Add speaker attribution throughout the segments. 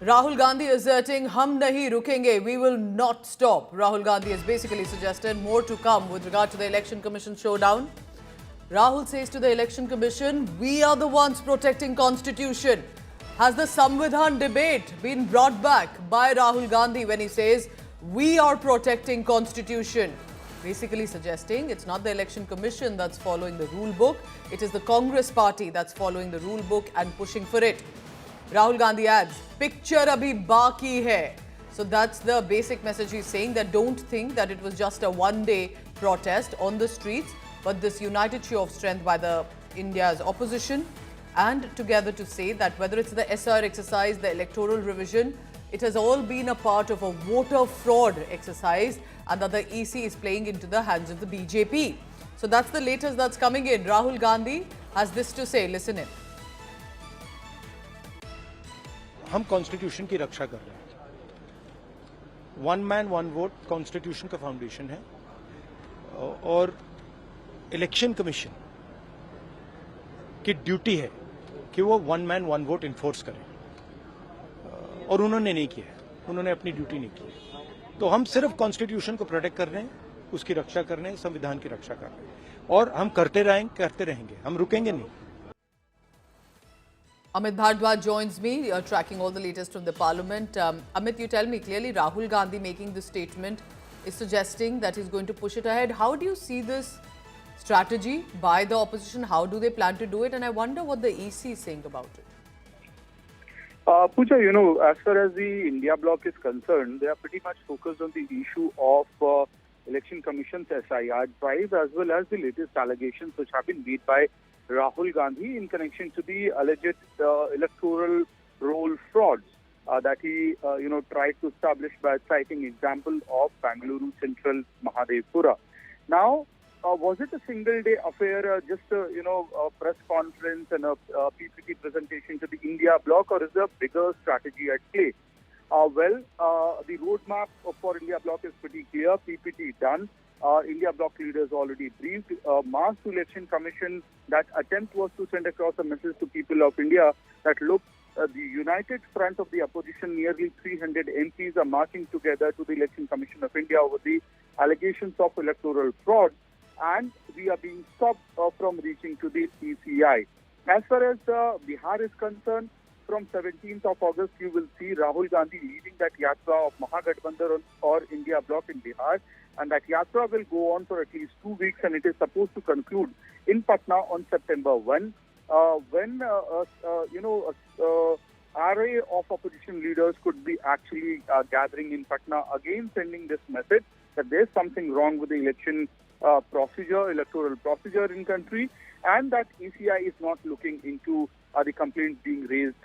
Speaker 1: Rahul Gandhi asserting, "Hum nahi rukenge, we will not stop." Rahul Gandhi has basically suggested more to come with regard to the Election Commission showdown. Rahul says to the Election Commission, "We are the ones protecting Constitution." Has the Samvidhan debate been brought back by Rahul Gandhi when he says, "We are protecting Constitution"? Basically suggesting it's not the Election Commission that's following the rule book, it is the Congress party that's following the rule book and pushing for it. Rahul Gandhi adds, "Picture abhi baki hai." So that's the basic message he's saying, that don't think that it was just a one-day protest on the streets, but this united show of strength by the India's opposition, and together to say that whether it's the SR exercise, the electoral revision, it has all been a part of a voter fraud exercise, and that the EC is playing into the hands of the BJP. So that's the latest that's coming in. Rahul Gandhi has this to say. Listen in.
Speaker 2: हम constitution की रक्षा कर रहे हैं। One man one vote constitution का foundation है और election commission की duty है कि वो one man one vote enforce करें, और उन्होंने नहीं किया, उन्होंने अपनी ड्यूटी नहीं की। तो हम सिर्फ कॉन्स्टिट्यूशन को प्रोटेक्ट कर रहे हैं, उसकी रक्षा कर रहे हैं, संविधान की रक्षा कर रहे हैं, और हम करते रहेंगे, हम रुकेंगे नहीं।
Speaker 1: Amit Bhardwaj joins me, tracking all the latest from the parliament. Amit, you tell me clearly, Rahul Gandhi making this statement is suggesting that he's going to push it ahead. How do you see this strategy by the opposition? How do they plan to do it? And I wonder what the EC is saying about it.
Speaker 3: Pooja, as far as the India bloc is concerned, they are pretty much focused on the issue of Election Commission's SIR drive, as well as the latest allegations which have been made by Rahul Gandhi in connection to the alleged electoral roll frauds that he, tried to establish by citing example of Bengaluru Central Mahadevpura. Now, was it a single-day affair, just a press conference and a PPT presentation to the India bloc, or is there a bigger strategy at play? The roadmap for India bloc is pretty clear. PPT done. India bloc leaders already briefed. Mass Election Commission, that attempt was to send across a message to people of India that, look, the united front of the opposition, nearly 300 MPs are marching together to the Election Commission of India over the allegations of electoral fraud, and we are being stopped from reaching to the ECI. As far as Bihar is concerned, from 17th of August, you will see Rahul Gandhi leading that yatra of Mahagathbandhan or India bloc in Bihar, and that yatra will go on for at least 2 weeks, and it is supposed to conclude in Patna on September 1, when array of opposition leaders could be actually gathering in Patna, again sending this message that there's something wrong with the election electoral procedure in country, and that ECI is not looking into the complaints being raised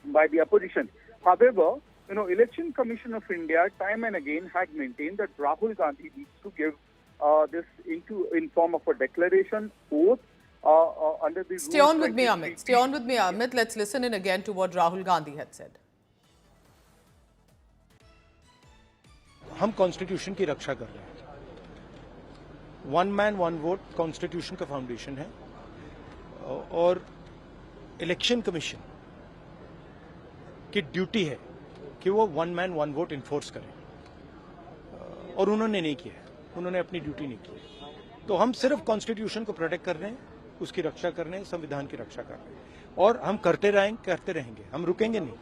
Speaker 3: by the opposition. However, Election Commission of India time and again had maintained that Rahul Gandhi needs to give this in form of a declaration, oath, under the
Speaker 1: Stay on with me, Amit. Stay on with me, Amit. Let's listen in again to what Rahul Gandhi had said.
Speaker 2: हम constitution की रक्षा कर रहे हैं। One man one vote constitution का foundation है और election commission की duty है कि वो one man one vote enforce करें, और उन्होंने नहीं किया, उन्होंने अपनी ड्यूटी नहीं की। तो हम सिर्फ कॉन्स्टिट्यूशन को प्रोटेक्ट कर रहे हैं, उसकी रक्षा कर रहे हैं, संविधान की रक्षा कर रहे हैं, और हम करते रहेंगे, हम रुकेंगे नहीं।